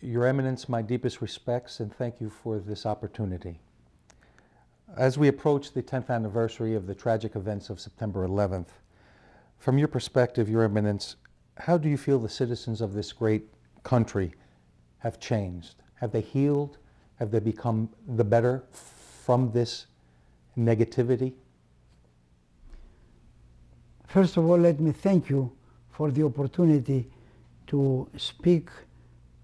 Your Eminence, my deepest respects, and thank you for this opportunity. As we approach the 10th anniversary of the tragic events of September 11th, from your perspective, Your Eminence, how do you feel the citizens of this great country have changed? Have they healed? Have they become the better from this negativity? First of all, let me thank you for the opportunity to speak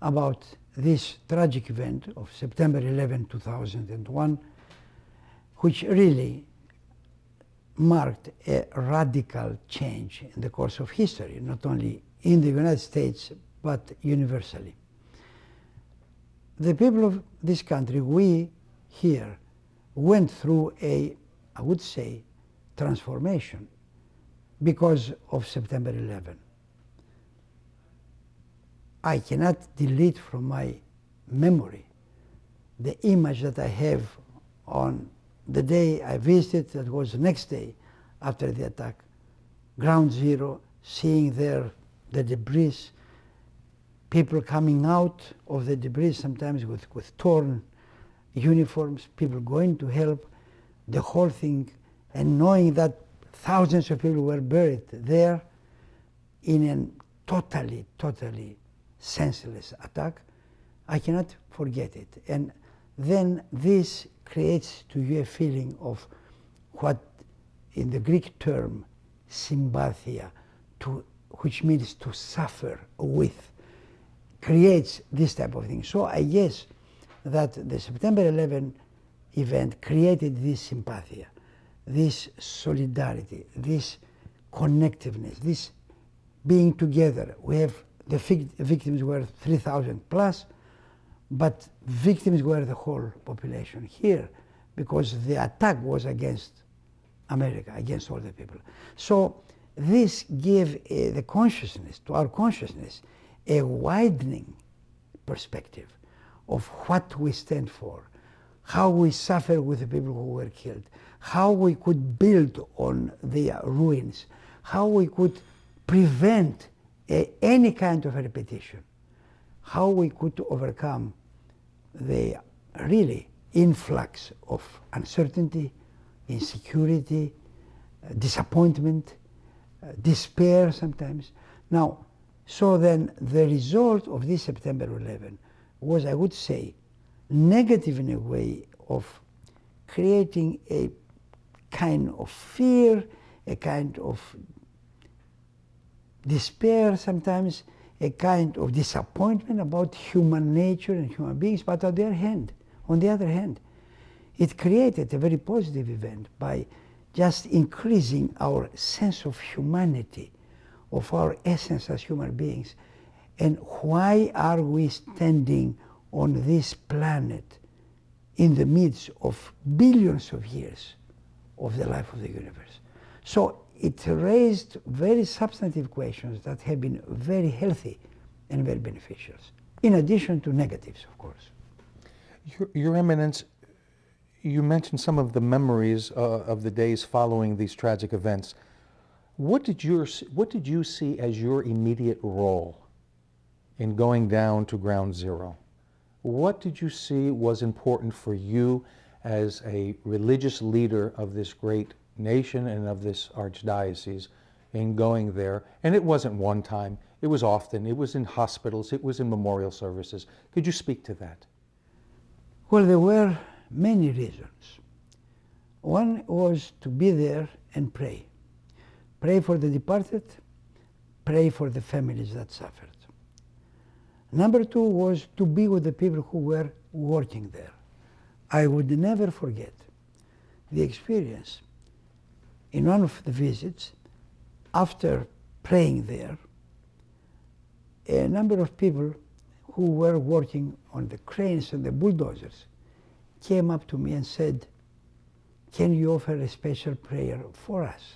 about this tragic event of September 11, 2001, which really marked a radical change in the course of history, not only in the United States, but universally. The people of this country, we here, went through I would say, transformation because of September 11. I cannot delete from my memory the image that I have on the day I visited, that was the next day after the attack, ground zero, seeing there the debris, people coming out of the debris sometimes with torn uniforms, people going to help, the whole thing, and knowing that thousands of people were buried there in a totally senseless attack, I cannot forget it. And then this creates to you a feeling of what in the Greek term sympathia, which means to suffer with, creates this type of thing. So I guess that the September 11 event created this sympathia, this solidarity, this connectiveness, this being together. We have the victims were 3,000 plus, but victims were the whole population here because the attack was against America, against all the people. So this gave the consciousness, to our consciousness, a widening perspective of what we stand for, how we suffer with the people who were killed, how we could build on their ruins, how we could prevent any kind of a repetition, how we could overcome the really influx of uncertainty, insecurity, disappointment, despair sometimes. Now, so then the result of this September 11 was, I would say, negative in a way of creating a kind of fear, a kind of despair sometimes, a kind of disappointment about human nature and human beings. But on the other hand, it created a very positive event by just increasing our sense of humanity, of our essence as human beings. And why are we standing on this planet in the midst of billions of years of the life of the universe? So it raised very substantive questions that have been very healthy and very beneficial, in addition to negatives, of course. Your Eminence, you mentioned some of the memories of the days following these tragic events. What did you see as your immediate role in going down to ground zero? What did you see was important for you as a religious leader of this great nation and of this archdiocese in going there? And it wasn't one time, it was often, it was in hospitals, it was in memorial services. Could you speak to that? Well, there were many reasons. One was to be there and pray. Pray for the departed, pray for the families that suffered. Number two was to be with the people who were working there. I would never forget the experience in one of the visits. After praying there, a number of people who were working on the cranes and the bulldozers came up to me and said, "Can you offer a special prayer for us?"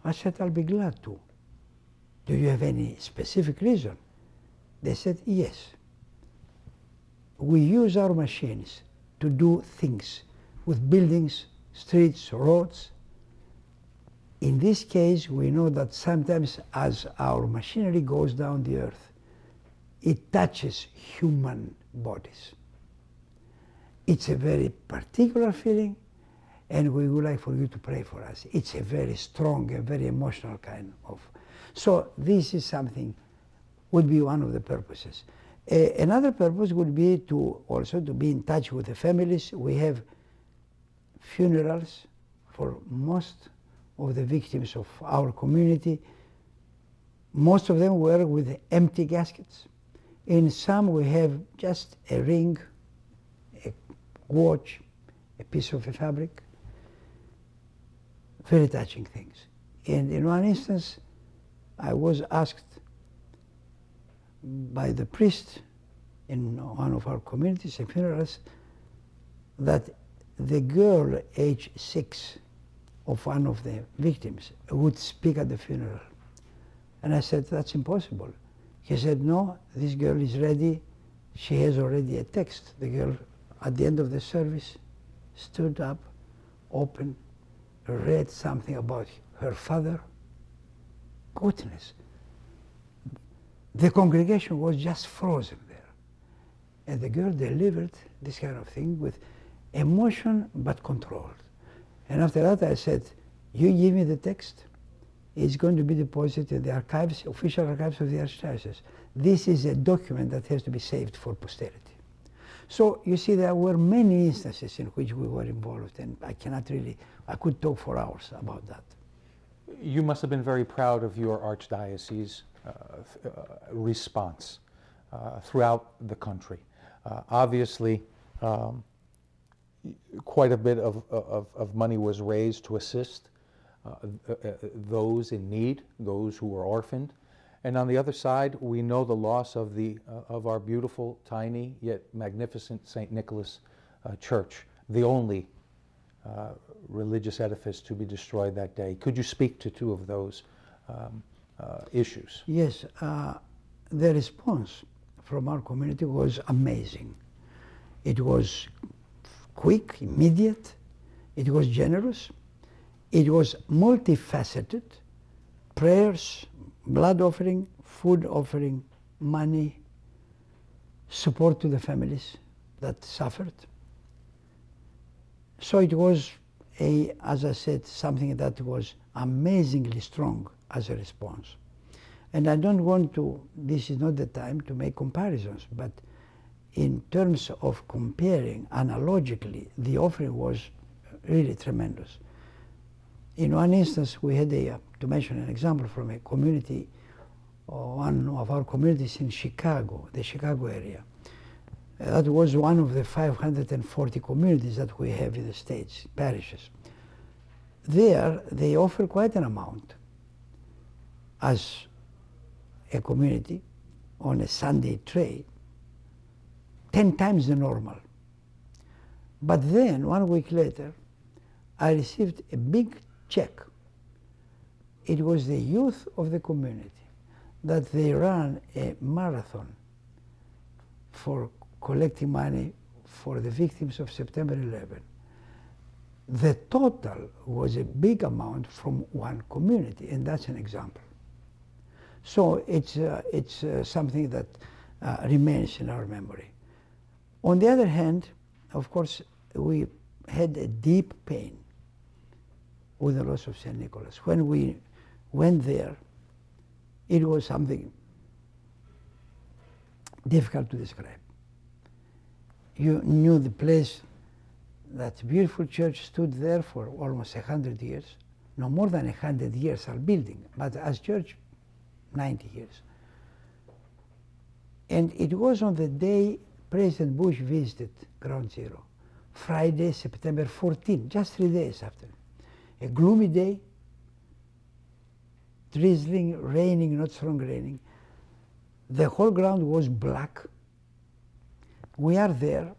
I said, "I'll be glad to." "Do you have any specific reason?" They said, "Yes. We use our machines to do things with buildings, streets, roads. In this case, we know that sometimes as our machinery goes down the earth, it touches human bodies. It's a very particular feeling, and we would like for you to pray for us. It's a very strong and very emotional kind of. So this is something, would be one of the purposes. Another purpose would be to also to be in touch with the families. We have funerals for most of the victims of our community. Most of them were with empty caskets. In some we have just a ring, a watch, a piece of a fabric. Very touching things. And in one instance, I was asked by the priest in one of our communities and funerals that the girl age 6 of one of the victims would speak at the funeral. And I said, that's impossible. He said, no, this girl is ready. She has already a text. The girl, at the end of the service, stood up, opened, read something about her father. Goodness. The congregation was just frozen there. And the girl delivered this kind of thing with emotion but controlled. And after that I said, you give me the text, it's going to be deposited in the archives, official archives of the Archdiocese. This is a document that has to be saved for posterity. So you see, there were many instances in which we were involved, and I could talk for hours about that. You must have been very proud of your archdiocese response throughout the country. Obviously, quite a bit of money was raised to assist those in need, those who were orphaned. And on the other side, we know the loss of our beautiful, tiny, yet magnificent St. Nicholas Church, the only religious edifice to be destroyed that day. Could you speak to two of those issues? Yes, the response from our community was amazing. It was quick, immediate, it was generous, it was multifaceted: prayers, blood offering, food offering, money, support to the families that suffered. So it was, as I said, something that was amazingly strong as a response. And I don't want to, this is not the time to make comparisons, but in terms of comparing analogically, the offering was really tremendous. In one instance, we had to mention an example from a community, one of our communities in Chicago, the Chicago area. That was one of the 540 communities that we have in the States, parishes. There, they offer quite an amount as a community on a Sunday trade, 10 times the normal. But then, 1 week later, I received a big check. It was the youth of the community that they ran a marathon for collecting money for the victims of September 11. The total was a big amount from one community, and that's an example. So it's something that remains in our memory. On the other hand, of course, we had a deep pain with the loss of St. Nicholas. When we went there, it was something difficult to describe. You knew the place, that beautiful church stood there for almost 100 years. No more than 100 years are building, but as church, 90 years. And it was on the day President Bush visited Ground Zero, Friday, September 14, just 3 days after. A gloomy day, drizzling, raining, not strong raining. The whole ground was black. We are there.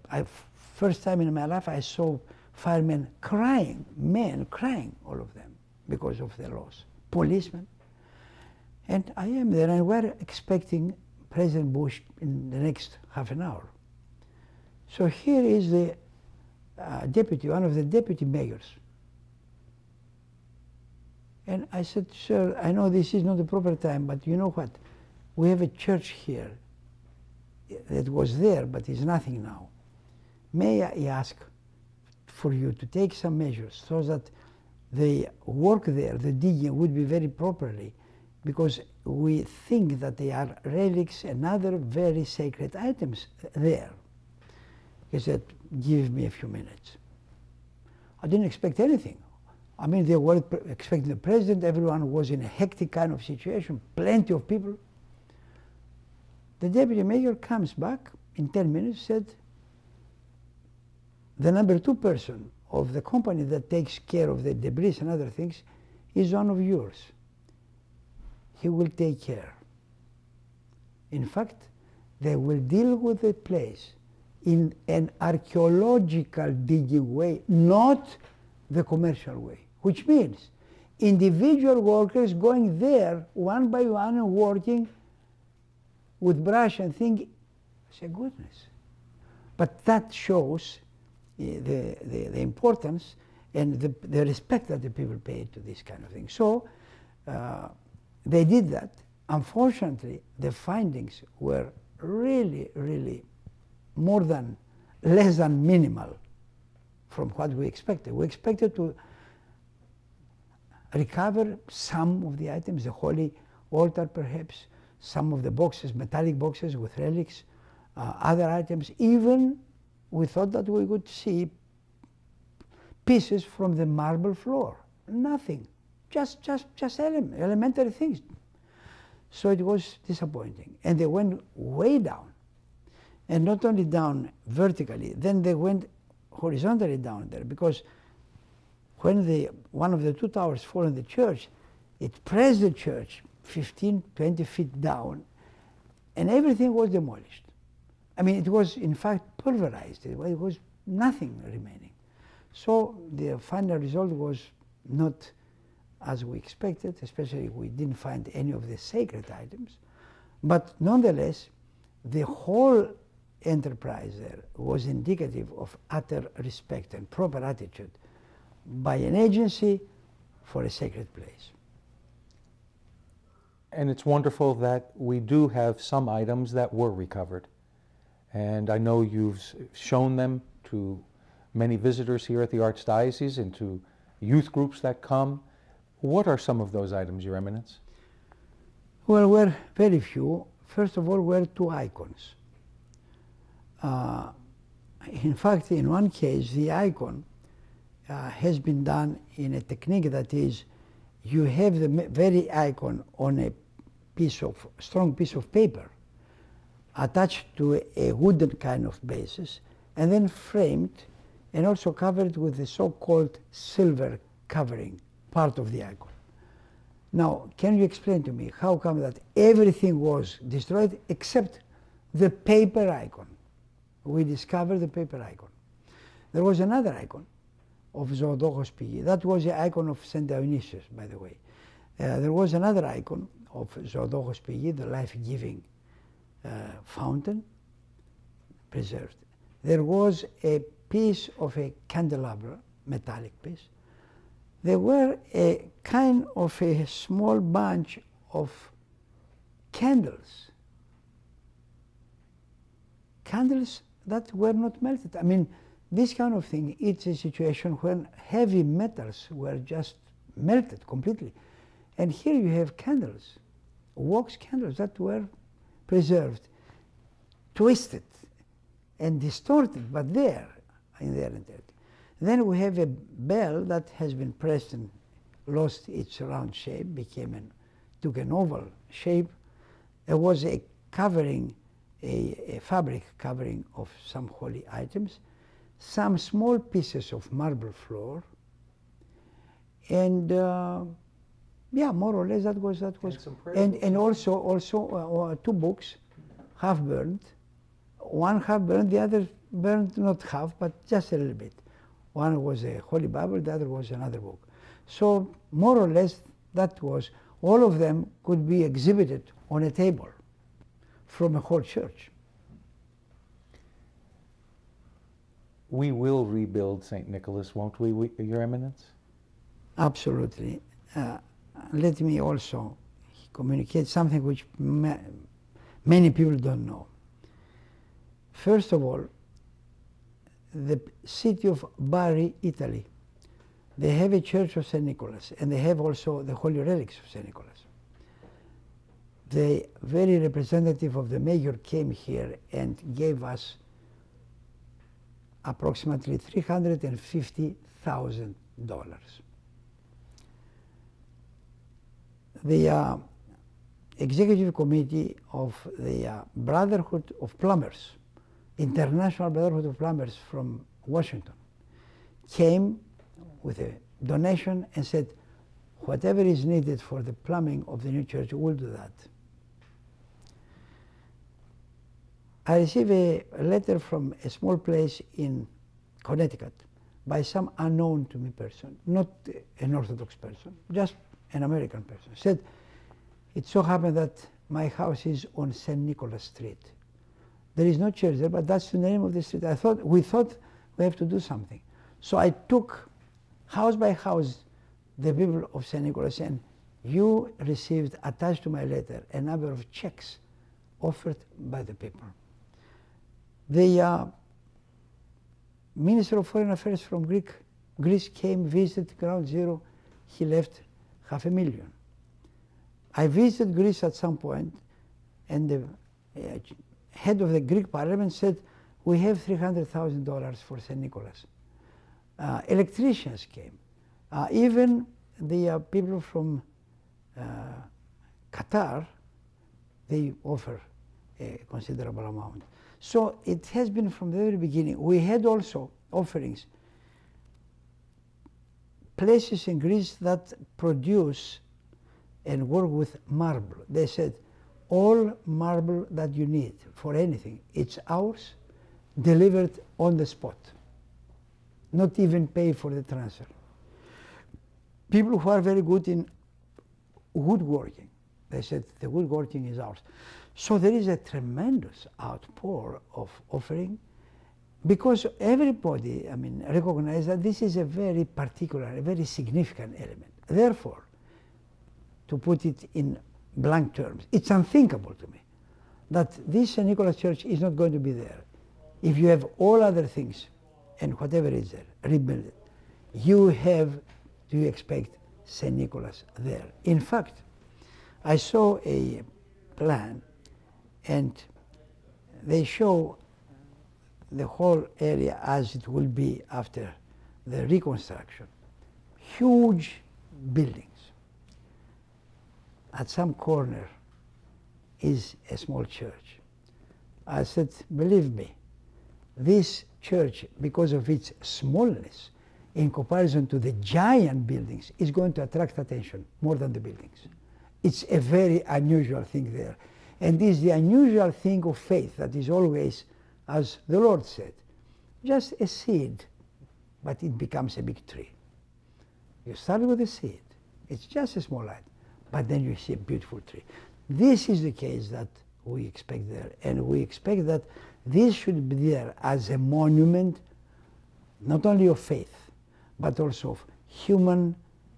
First time in my life I saw firemen crying, men crying, all of them, because of their loss. Policemen. And I am there, and we're expecting President Bush in the next half an hour. So here is the deputy, one of the deputy mayors. And I said, sir, I know this is not the proper time, but you know what? We have a church here that was there, but is nothing now. May I ask for you to take some measures so that the work there, the digging, would be very properly, because we think that they are relics and other very sacred items there. He said, give me a few minutes. I didn't expect anything. I mean, they were expecting the president, everyone was in a hectic kind of situation, plenty of people. The deputy mayor comes back in 10 minutes, said, the number 2 person of the company that takes care of the debris and other things is one of yours. He will take care. In fact, they will deal with the place in an archaeological digging way, not the commercial way, which means individual workers going there one by one and working with brush and thing. Say, goodness. But that shows the importance and the respect that the people pay to this kind of thing. So they did that. Unfortunately, the findings were really, really less than minimal from what we expected. We expected to recover some of the items, the holy altar perhaps, some of the boxes, metallic boxes with relics, other items. Even we thought that we would see pieces from the marble floor. Nothing, just elementary things. So it was disappointing. And they went way down. And not only down vertically, then they went horizontally down there, because when one of the 2 towers fell in the church, it pressed the church 15, 20 feet down, and everything was demolished. I mean, it was in fact pulverized. It was nothing remaining. So the final result was not as we expected, especially we didn't find any of the sacred items. But nonetheless, the whole enterprise there was indicative of utter respect and proper attitude by an agency for a sacred place. And it's wonderful that we do have some items that were recovered. And I know you've shown them to many visitors here at the Archdiocese and to youth groups that come. What are some of those items, Your Eminence? Well, were very few. First of all, were 2 icons. In fact, in one case, the icon has been done in a technique that is, you have the very icon on a strong piece of paper attached to a wooden kind of basis, and then framed and also covered with the so-called silver covering part of the icon. Now, can you explain to me how come that everything was destroyed except the paper icon? We discovered the paper icon. There was another icon of Zoodokos Pigi. That was the icon of St. Dionysius, by the way. There was another icon of Zoodokos Pigi, the life-giving fountain, preserved. There was a piece of a candelabra, metallic piece. There were a kind of a small bunch of candles. Candles that were not melted. I mean, this kind of thing, it's a situation when heavy metals were just melted completely. And here you have candles, wax candles that were preserved, twisted and distorted, but there, in their entirety. Then we have a bell that has been pressed and lost its round shape, took an oval shape. There was a covering, a fabric covering of some holy items, some small pieces of marble floor, and yeah, more or less that was. And also 2 books, half burned. One half burned, the other burned not half, but just a little bit. One was a Holy Bible, the other was another book. So more or less that was, all of them could be exhibited on a table from a whole church. We will rebuild St. Nicholas, won't we, Your Eminence? Absolutely. Let me also communicate something which many people don't know. First of all, the city of Bari, Italy, they have a church of St. Nicholas, and they have also the holy relics of St. Nicholas. The very representative of the mayor came here and gave us approximately $350,000. The executive committee of the Brotherhood of Plumbers, International Brotherhood of Plumbers from Washington, came with a donation and said, whatever is needed for the plumbing of the new church, we'll do that. I received a letter from a small place in Connecticut by some unknown to me person, not an Orthodox person, just an American person. Said, it so happened that my house is on St. Nicholas Street. There is no church there, but that's the name of the street. We thought we have to do something. So I took house by house the people of St. Nicholas, and you received, attached to my letter, a number of checks offered by the people. The Minister of Foreign Affairs from Greece came, visited Ground Zero. He left $500,000. I visited Greece at some point, and the head of the Greek parliament said, we have $300,000 for St. Nicholas. Electricians came. Even the people from Qatar, they offer a considerable amount. So it has been from the very beginning. We had also offerings, places in Greece that produce and work with marble. They said, all marble that you need for anything, it's ours, delivered on the spot. Not even pay for the transfer. People who are very good in woodworking, they said, the woodworking is ours. So there is a tremendous outpour of offering, because everybody, recognize that this is a very particular, a very significant element. Therefore, to put it in blank terms, it's unthinkable to me that this St. Nicholas Church is not going to be there. If you have all other things, and whatever is there, rebuild it, you expect St. Nicholas there. In fact, I saw a plan, and they show the whole area as it will be after the reconstruction. Huge buildings. At some corner is a small church. I said, believe me, this church, because of its smallness in comparison to the giant buildings, is going to attract attention more than the buildings. It's a very unusual thing there. And this is the unusual thing of faith that is always, as the Lord said, just a seed, but it becomes a big tree. You start with a seed, it's just a small light, but then you see a beautiful tree. This is the case that we expect there, and we expect that this should be there as a monument, not only of faith, but also of human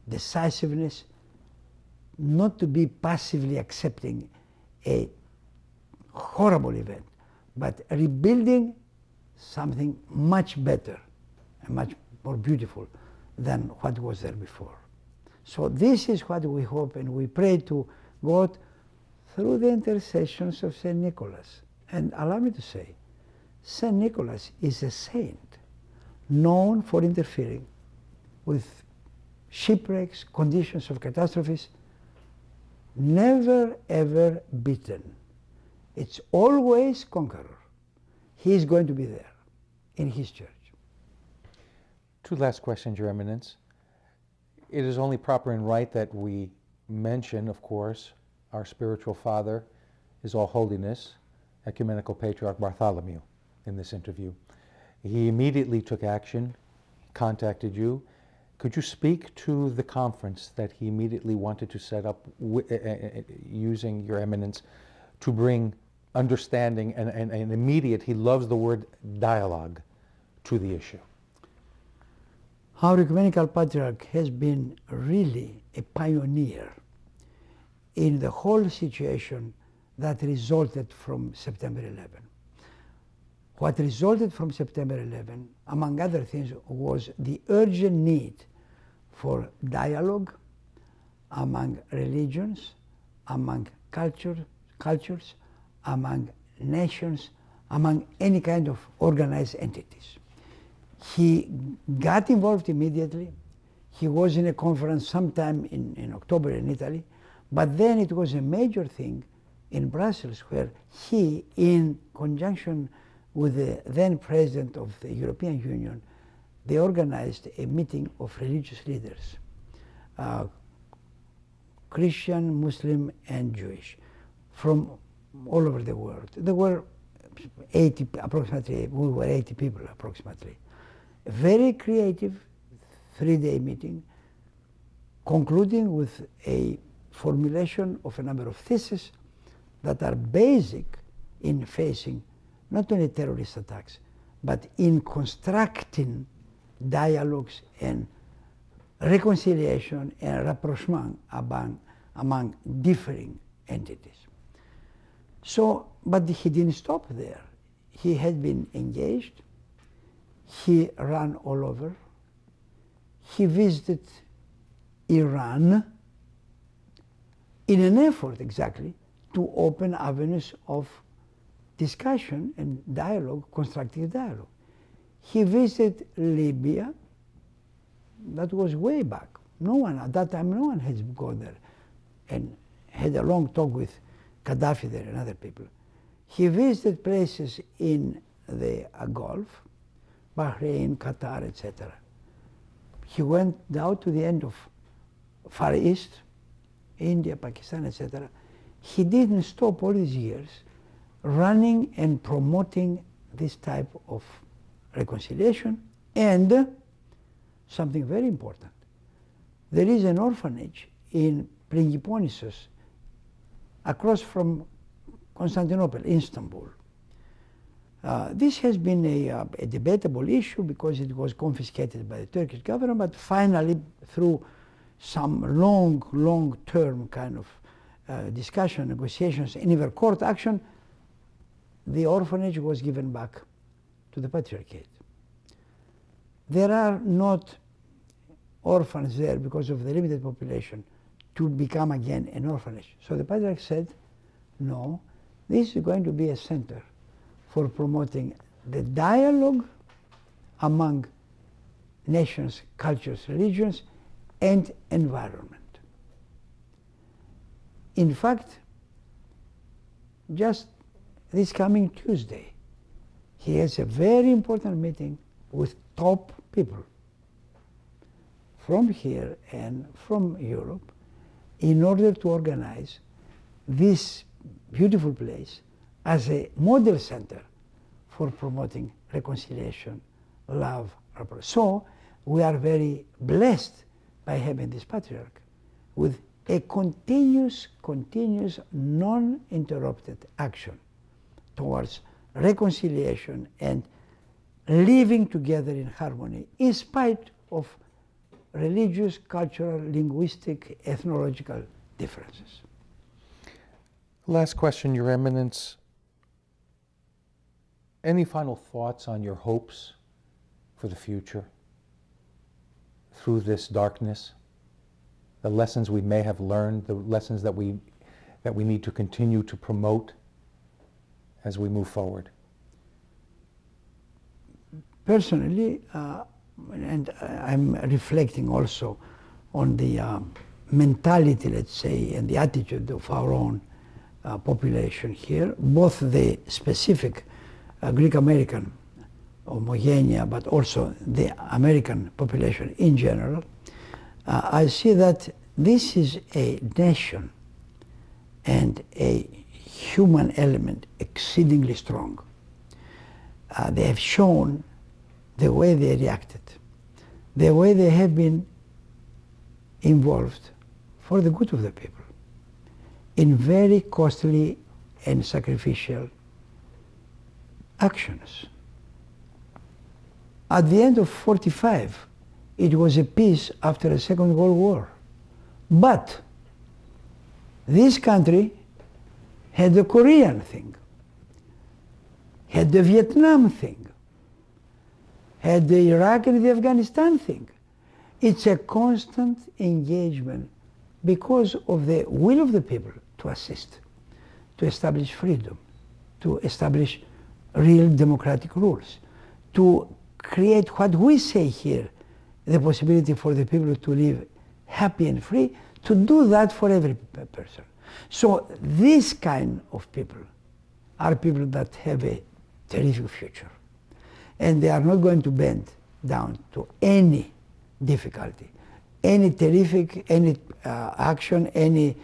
decisiveness, not to be passively accepting a horrible event, but rebuilding something much better and much more beautiful than what was there before. So this is what we hope, and we pray to God through the intercessions of St. Nicholas. And allow me to say, St. Nicholas is a saint known for interfering with shipwrecks, conditions of catastrophes, never ever beaten. It's always conqueror. He is going to be there in his church. Two last questions, Your Eminence. It is only proper and right that we mention, of course, our spiritual father, His All Holiness, Ecumenical Patriarch Bartholomew, in this interview. He immediately took action, contacted you. Could you speak to the conference that he immediately wanted to set up using Your Eminence to bring understanding and immediate, he loves the word dialogue, to the issue? Our Ecumenical Patriarch has been really a pioneer in the whole situation that resulted from September 11. What resulted from September 11, among other things, was the urgent need for dialogue among religions, among cultures, among nations, among any kind of organized entities. He got involved immediately. He was in a conference sometime in October in Italy, but then it was a major thing in Brussels where he, in conjunction with the then president of the European Union, they organized a meeting of religious leaders, Christian, Muslim, and Jewish, from all over the world. There were approximately 80 people approximately. A very creative 3-day meeting, concluding with a formulation of a number of theses that are basic in facing not only terrorist attacks, but in constructing dialogues and reconciliation and rapprochement among differing entities. So, but he didn't stop there. He had been engaged. He ran all over. He visited Iran in an effort exactly to open avenues of discussion and dialogue, constructive dialogue. He visited Libya. That was way back. No one, at that time, no one had gone there and had a long talk with Gaddafi there and other people. He visited places in the Gulf, Bahrain, Qatar, etc. He went down to the end of Far East, India, Pakistan, etc. He didn't stop all these years running and promoting this type of reconciliation. And something very important, there is an orphanage in Pringiponnissos across from Constantinople, Istanbul. This has been a debatable issue because it was confiscated by the Turkish government, but finally through some long-term kind of discussion, negotiations, and even court action, the orphanage was given back to the Patriarchate. There are not orphans there because of the limited population to become again an orphanage. So the Patriarch said, no, this is going to be a center for promoting the dialogue among nations, cultures, religions, and environment. In fact, just this coming Tuesday, he has a very important meeting with top people from here and from Europe in order to organize this beautiful place as a model center for promoting reconciliation, love. So we are very blessed by having this Patriarch with a continuous, non-interrupted action towards reconciliation and living together in harmony in spite of religious, cultural, linguistic, ethnological differences. Last question, Your Eminence. Any final thoughts on your hopes for the future through this darkness? The lessons we may have learned, the lessons that we need to continue to promote as we move forward? Personally, and I'm reflecting also on the mentality, let's say, and the attitude of our own population here, both the specific Greek-American homogenia, but also the American population in general. I see that this is a nation and a human element exceedingly strong. They have shown the way they reacted, the way they have been involved for the good of the people in very costly and sacrificial actions. At the end of 1945, it was a peace after a Second World War. But this country had the Korean thing, had the Vietnam thing, had the Iraq and the Afghanistan thing. It's a constant engagement because of the will of the people to assist, to establish freedom, to establish real democratic rules, to create what we say here, the possibility for the people to live happy and free, to do that for every person. So this kind of people are people that have a terrific future. And they are not going to bend down to any difficulty, any terrific, any action, any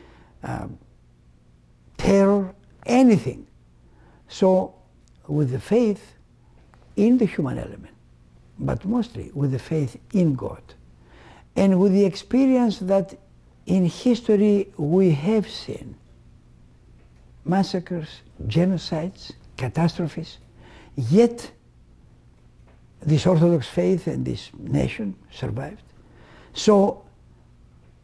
terror, anything. So with the faith in the human element, but mostly with the faith in God, and with the experience that in history we have seen massacres, genocides, catastrophes, yet this Orthodox faith and this nation survived. So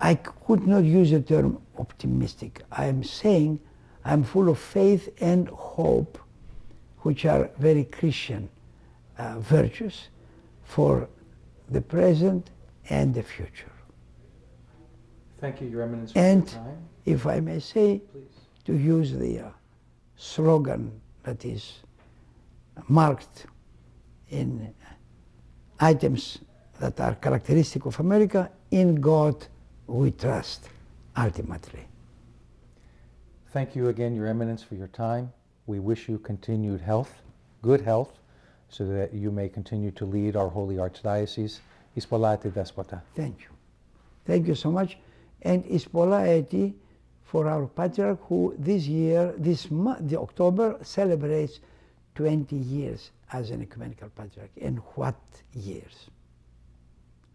I could not use the term optimistic. I am saying I'm full of faith and hope, which are very Christian virtues for the present and the future. Thank you, Your Eminence, for And your time. if I may say, Please. to use the slogan that is marked in items that are characteristic of America, in God we trust, ultimately. Thank you again, Your Eminence, for your time. We wish you continued health, good health, so that you may continue to lead our Holy Archdiocese. Ispolati Despota. Thank you. Thank you so much. And Ispolaeti for our Patriarch, who this year, the October, celebrates 20 years as an ecumenical Patriarch. And what years?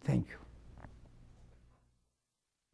Thank you.